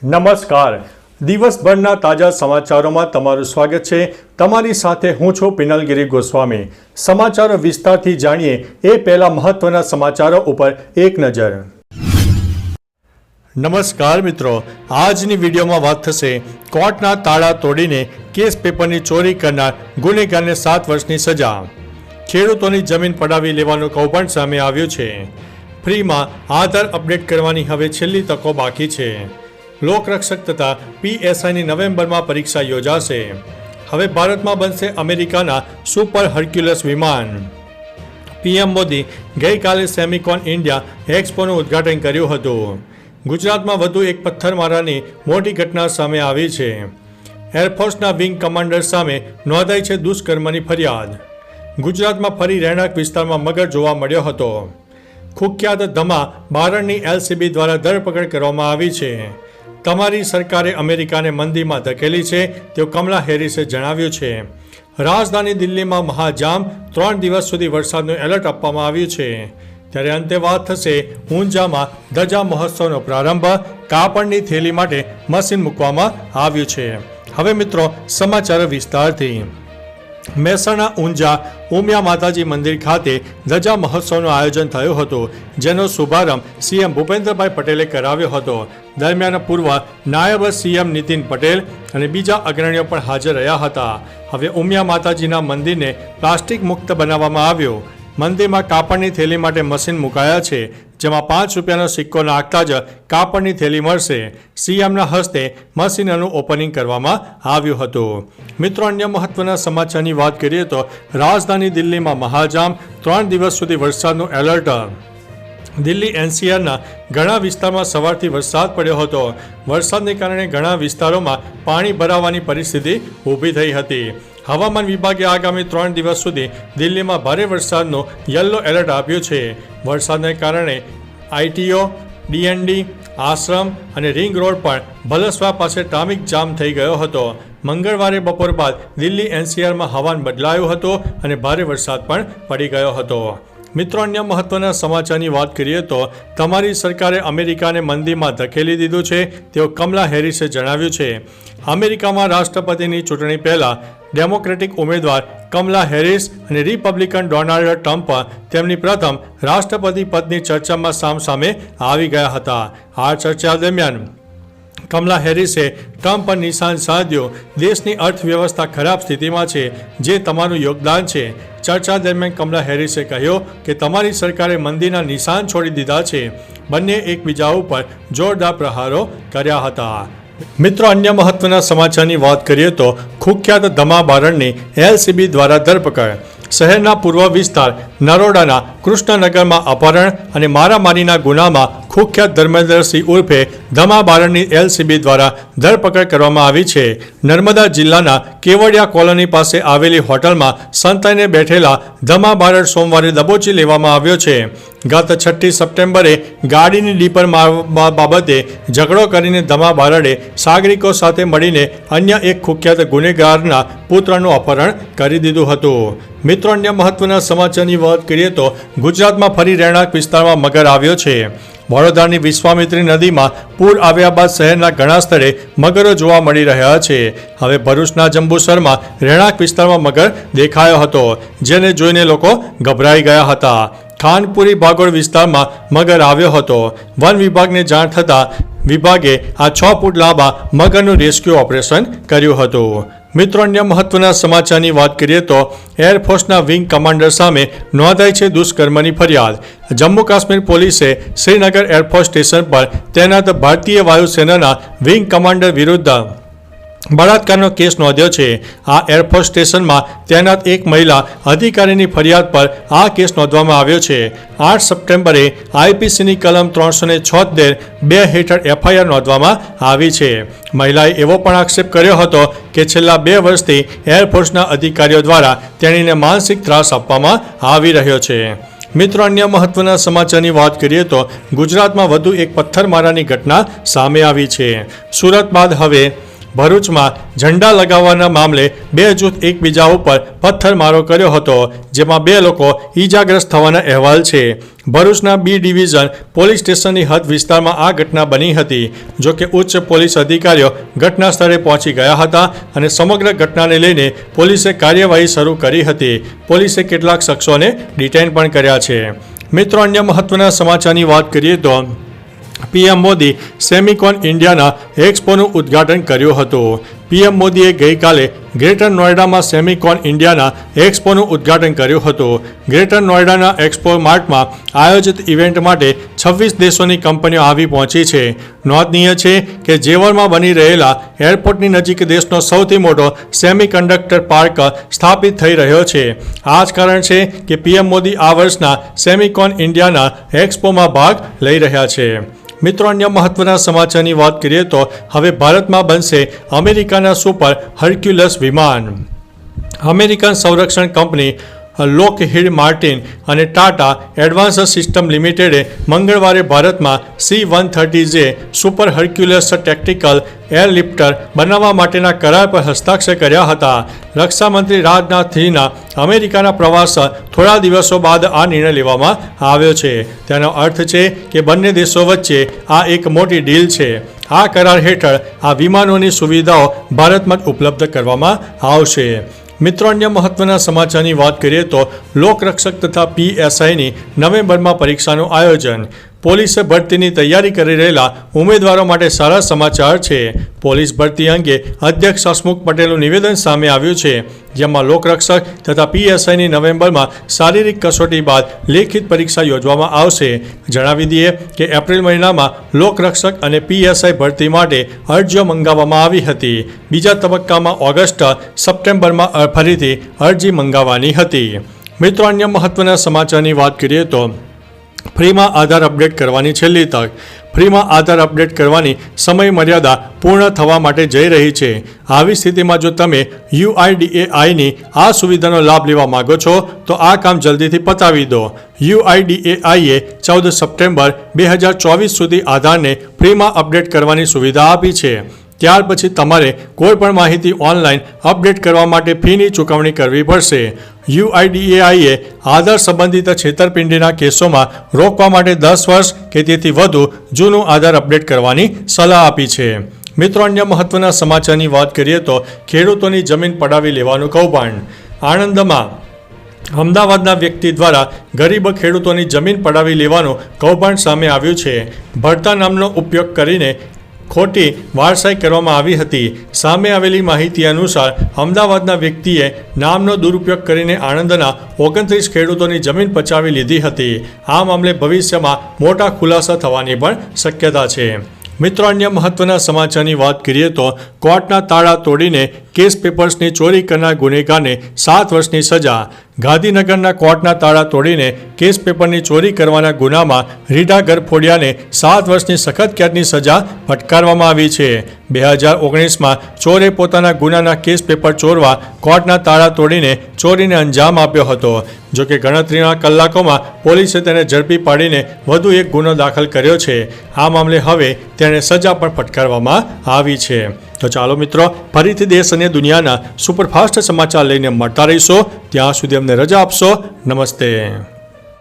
નમસ્કાર. દિવસભરના તાજા સમાચારોમાં તમારું સ્વાગત છે. તમારી સાથે હું છું પિનલગીરી ગોસ્વામી. સમાચારો વિસ્તારથી જાણીએ એ પહેલા મહત્વના સમાચારો ઉપર એક નજર. નમસ્કાર મિત્રો, આજની વિડીયોમાં વાત થશે કોર્ટના તાળા તોડીને કેસ પેપરની ચોરી કરનાર ગુનેગારને 7 વર્ષની સજા. ખેડૂતોની જમીન પડાવી લેવાનું કૌભાંડ સામે આવ્યું છે. ફ્રીમાં આધાર અપડેટ કરવાની હવે છેલ્લી તકો બાકી છે. લોકરક્ષક તથા PSIની નવેમ્બરમાં પરીક્ષા યોજાશે. હવે ભારતમાં બનશે અમેરિકાના સુપર હર્ક્યુલસ વિમાન. PM મોદી ગઈકાલે સેમિકોન ઇન્ડિયા એક્સપોનું ઉદ્ઘાટન કર્યું હતું. ગુજરાતમાં વધુ એક પથ્થરમારાની મોટી ઘટના સામે આવી છે. એરફોર્સના વિંગ કમાન્ડર સામે નોંધાઈ છે દુષ્કર્મની ફરિયાદ. ગુજરાતમાં ફરી રહેણાંક વિસ્તારમાં મગર જોવા મળ્યો હતો. કુખ્યાત ધમા બારણની LCB દ્વારા ધરપકડ કરવામાં આવી છે. તમારી સરકારે અમેરિકાને મંદીમાં ધકેલી છે તેવું કમલા હેરિસે જણાવ્યું છે. રાજધાની દિલ્હીમાં મહાજામ, 3 દિવસ સુધી વરસાદનું એલર્ટ આપવામાં આવ્યું છે. ત્યારે અંતે વાત થશે ઊંઝામાં ધજા મહોત્સવનો પ્રારંભ. કાપડની થેલી માટે મશીન મૂકવામાં આવ્યું છે. હવે મિત્રો સમાચાર વિસ્તારથી. મહેસાણા ઊંઝા ઉમિયા માતાજી મંદિર ખાતે ધજા મહોત્સવનું આયોજન થયું હતું, જેનો શુભારંભ CM ભૂપેન્દ્રભાઈ પટેલે કરાવ્યો હતો. દરમિયાન પૂર્વ નાયબ CM નીતિન પટેલ અને બીજા અગ્રણીઓ પણ હાજર રહ્યા હતા. હવે ઉમિયા માતાજીના મંદિરને પ્લાસ્ટિક મુક્ત બનાવવામાં આવ્યું. મંદિરમાં કાપડની થેલી માટે મશીન મુકાયા છે, જેમાં 5 રૂપિયાનો સિક્કો નાખતા જ કાપડની થેલી મળશે. CMના હસ્તે મશીનનું ઓપનિંગ કરવામાં આવ્યું હતું. મિત્રો, અન્ય મહત્વના સમાચારની વાત કરીએ તો રાજધાની દિલ્હીમાં મહાજામ, 3 દિવસ સુધી વરસાદનું એલર્ટ. દિલ્હી NCRના ઘણા વિસ્તારમાં સવારથી વરસાદ પડ્યો હતો. વરસાદને કારણે ઘણા વિસ્તારોમાં પાણી ભરાવાની પરિસ્થિતિ ઊભી થઈ હતી. હવામાન વિભાગે આગામી 3 દિવસ સુધી દિલ્હીમાં ભારે વરસાદનું યલો એલર્ટ આપ્યું છે. વરસાદને કારણે ITO, DND, આશ્રમ અને રિંગ રોડ પર ભલસવા પાસે ટ્રાફિક જામ થઈ ગયો હતો. મંગળવારે બપોર બાદ દિલ્હી NCRમાં હવામાન બદલાયું હતું અને ભારે વરસાદ પણ પડી ગયો હતો. મિત્રો, અન્ય મહત્વના સમાચારની વાત કરીએ તો તમારી સરકારે અમેરિકાને મંદીમાં ધકેલી દીધું છે તેવું કમલા હેરિસે જણાવ્યું છે. અમેરિકામાં રાષ્ટ્રપતિની ચૂંટણી પહેલા ડેમોક્રેટિક ઉમેદવાર કમલા હેરિસ અને રિપબ્લિકન ડોનાલ્ડ ટ્રમ્પ તેમની પ્રથમ રાષ્ટ્રપતિ પદની ચર્ચામાં સામસામે આવી ગયા હતા. આ ચર્ચા દરમિયાન કમલા હેરિસે ટ્રમ્પ પર નિશાન સાધ્યું. દેશની અર્થવ્યવસ્થા ખરાબ સ્થિતિમાં છે, જે તમારું યોગદાન છે. ચર્ચા દરમિયાન કમલા હેરિસે કહ્યું કે તમારી સરકારે મંદીના નિશાન છોડી દીધા છે. બંને એકબીજા ઉપર જોરદાર પ્રહારો કર્યા હતા. મિત્રો, અન્ય મહત્વના સમાચારની વાત કરીએ તો કુખ્યાત ધમા બારણની LCB દ્વારા ધરપકડ. શહેરના પૂર્વ વિસ્તાર નરોડાના કૃષ્ણનગરમાં અપહરણ અને મારામારીના ગુનામાં કુખ્યાત ધર્મેન્દ્રસિંહ ઉર્ફે ધમા બારણની LCB દ્વારા ધરપકડ કરવામાં આવી છે. નર્મદા જિલ્લાના કેવડિયા કોલોની પાસે આવેલી હોટલમાં સંતાઈને બેઠેલા ધમા બારણ સોમવારે દબોચી લેવામાં આવ્યો છે. ગત 6 સપ્ટેમ્બરે ગાડીની ડીપર મારવા બાબતે ઝઘડો કરીને ધમા બારણે સાગરિકો સાથે મળીને અન્ય એક કુખ્યાત ગુનેગારના પુત્રનું અપહરણ કરી દીધું હતું. મિત્રો, અન્ય મહત્વના સમાચારની વાત કરીએ તો ગુજરાતમાં ફરી રહેણાંક વિસ્તારમાં મગર આવ્યો છે. વડોદરાની વિશ્વામિત્રી નદીમાં પૂર આવ્યા બાદ શહેરના ઘણા સ્થળે મગરો જોવા મળી રહ્યા છે. હવે ભરૂચના જંબુસરમાં રહેણાંક વિસ્તારમાં મગર દેખાયો હતો, જેને જોઈને લોકો ગભરાઈ ગયા હતા. ખાનપુરી ભાગોળ વિસ્તારમાં મગર આવ્યો હતો. વન વિભાગને જાણ થતાં વિભાગે આ 6 ફૂટ લાંબા મગરનું રેસ્ક્યુ ઓપરેશન કર્યું હતું. મિત્રો, અન્ય મહત્વના સમાચારની વાત કરીએ તો એરફોર્સના વિંગ કમાન્ડર સામે નોંધાઈ છે દુષ્કર્મની ફરિયાદ. જમ્મુ કાશ્મીર પોલીસે શ્રીનગર એરફોર્સ સ્ટેશન પર તૈનાત ભારતીય વાયુસેનાના વિંગ કમાન્ડર વિરુદ્ધ બળાત્કારનો કેસ નોંધ્યો છે. આ એરફોર્સ સ્ટેશનમાં તૈનાત એક મહિલા અધિકારીની ફરિયાદ પર આ કેસ નોંધવામાં આવ્યો છે. 8 સપ્ટેમ્બરે IPCની કલમ 376(2) હેઠળ FIR નોંધવામાં આવી છે. મહિલાએ એવો પણ આક્ષેપ કર્યો હતો કે છેલ્લા 2 વર્ષથી એરફોર્સના અધિકારીઓ દ્વારા તેણીને માનસિક ત્રાસ આપવામાં આવી રહ્યો છે. મિત્રો, અન્ય મહત્વના સમાચારની વાત કરીએ તો ગુજરાતમાં વધુ એક પથ્થરમારાની ઘટના સામે આવી છે. સુરત બાદ હવે ભરૂચમાં ઝંડા લગાવવાના મામલે બે જૂથ એકબીજા ઉપર પથ્થરમારો કર્યો હતો, જેમાં 2 લોકો ઈજાગ્રસ્ત થવાના અહેવાલ છે. ભરૂચના બી ડિવિઝન પોલીસ સ્ટેશનની હદ વિસ્તારમાં આ ઘટના બની હતી. જોકે ઉચ્ચ પોલીસ અધિકારીઓ ઘટના સ્થળે પહોંચી ગયા હતા અને સમગ્ર ઘટનાને લઈને પોલીસે કાર્યવાહી શરૂ કરી હતી. પોલીસે કેટલાક શખ્સોને ડિટેઇન પણ કર્યા છે. મિત્રો, અન્ય મહત્વના સમાચારની વાત કરીએ તો પીએમ મોદી સેમિકોન ઇન્ડિયાના એક્સપોનું ઉદ્ઘાટન કર્યું હતું. પીએમ મોદીએ ગઈકાલે ગ્રેટર નોઈડામાં સેમિકોન ઇન્ડિયાના એક્સપોનું ઉદ્ઘાટન કર્યું હતું. ગ્રેટર નોઈડાના એક્સપો માર્ટમાં આયોજિત ઇવેન્ટ માટે 26 દેશોની કંપનીઓ આવી પહોંચી છે. નોંધનીય છે કે જેવરમાં બની રહેલા એરપોર્ટની નજીક દેશનો સૌથી મોટો સેમિકન્ડક્ટર પાર્ક સ્થાપિત થઈ રહ્યો છે. આ જ કારણ છે કે પીએમ મોદી આ વર્ષના સેમિકોન ઇન્ડિયાના એક્સપોમાં ભાગ લઈ રહ્યા છે. મિત્રો, અન્ય મહત્વના સમાચારની વાત કરીએ તો હવે ભારતમાં બનશે અમેરિકાના સુપર હર્ક્યુલસ વિમાન. અમેરિકન સંરક્ષણ કંપની લોકહીડ માર્ટિન અને ટાટા એડવાન્સ્ડ સિસ્ટમ લિમિટેડે મંગળવારે ભારતમાં C-130J સુપર હર્ક્યુલસ ટેક્ટિકલ એરલિફ્ટર બનાવવા માટેના કરાર પર હસ્તાક્ષર કર્યા હતા. રક્ષામંત્રી રાજનાથ સિંહના અમેરિકાના પ્રવાસ થોડા દિવસો બાદ આ નિર્ણય લેવામાં આવ્યો છે. તેનો અર્થ છે કે બંને દેશો વચ્ચે આ એક મોટી ડીલ છે. આ કરાર હેઠળ આ વિમાનોની સુવિધાઓ ભારતમાં જ ઉપલબ્ધ કરવામાં આવશે. મિત્રો, અન્ય મહત્વના સમાચારની વાત કરીએ તો લોકરક્ષક તથા PSIની નવેમ્બરમાં પરીક્ષાનું આયોજન. પોલીસ ભરતીની તૈયારી કરી રહેલા ઉમેદવારો માટે સારા સમાચાર છે. પોલીસ ભરતી અંગે અધ્યક્ષ હસમુખ પટેલનું નિવેદન સામે આવ્યું છે, જેમાં લોકરક્ષક તથા PSIની નવેમ્બરમાં શારીરિક કસોટી બાદ લેખિત પરીક્ષા યોજવામાં આવશે. જણાવી દઈએ કે એપ્રિલ મહિનામાં લોકરક્ષક અને PSI ભરતી માટે અરજીઓ મંગાવવામાં આવી હતી. બીજા તબક્કામાં ઓગસ્ટ સપ્ટેમ્બરમાં ફરીથી અરજી મંગાવવાની હતી. મિત્રો, અન્ય મહત્વના સમાચારની વાત કરીએ તો ફ્રીમાં આધાર અપડેટ કરવાની છેલ્લી તક. ફ્રીમાં આધાર અપડેટ કરવાની સમય મર્યાદા પૂર્ણ થવા માટે જઈ રહી છે. આવી સ્થિતિમાં જો તમે UIDAIની આ સુવિધાનો લાભ લેવા માંગો છો તો આ કામ જલ્દીથી પતાવી દો. UIDAIએ 14 સપ્ટેમ્બર 2024 સુધી આધારને ફ્રીમાં અપડેટ કરવાની સુવિધા આપી છે. ત્યાર પછી તમારે કોઈપણ માહિતી ઓનલાઈન અપડેટ કરવા માટે ફીની ચૂકવણી કરવી પડશે. UIDAIએ આધાર સંબંધિત છેતરપિંડીના કેસોમાં રોકવા માટે 10 વર્ષ કે તેથી વધુ જૂનું આધાર અપડેટ કરવાની સલાહ આપી છે. મિત્રો, અન્ય મહત્વના સમાચારની વાત કરીએ તો ખેડૂતોની જમીન પડાવી લેવાનું કૌભાંડ. આણંદમાં અમદાવાદના વ્યક્તિ દ્વારા ગરીબ ખેડૂતોની જમીન પડાવી લેવાનું કૌભાંડ સામે આવ્યું છે. ભરતા નામનો ઉપયોગ કરીને ખોટી વારસાઈ કરવામાં આવી હતી. સામે આવેલી માહિતી અનુસાર અમદાવાદના વ્યક્તિએ નામનો દુરુપયોગ કરીને આણંદના 29 ખેડૂતોની જમીન પચાવી લીધી હતી. આ મામલે ભવિષ્યમાં મોટા ખુલાસા થવાની પણ શક્યતા છે. મિત્રો, અન્ય મહત્વના સમાચારની વાત કરીએ તો કોર્ટના તાળા તોડીને કેસ પેપર્સની ચોરી કરનાર ગુનેગારને 7 વર્ષની સજા. ગાંધીનગરના કોર્ટના તાળા તોડીને કેસ પેપરની ચોરી કરવાના ગુનામાં રીઢા ગરફોડિયાને 7 વર્ષની સખત કેદની સજા ફટકારવામાં આવી છે. 2019માં ચોરે પોતાના ગુનાના કેસ પેપર ચોરવા કોર્ટના તાળા તોડીને ચોરીને અંજામ આપ્યો હતો. જોકે ગણતરીના કલાકોમાં પોલીસે તેને ઝડપી પાડીને વધુ એક ગુનો દાખલ કર્યો છે. આ મામલે હવે તેને સજા પણ ફટકારવામાં આવી છે. તો ચાલો મિત્રો, ફરીથી દેશ અને દુનિયાના સુપરફાસ્ટ સમાચાર લઈને મળતા રહીશો. ત્યાં સુધી અમને રજા આપશો. નમસ્તે.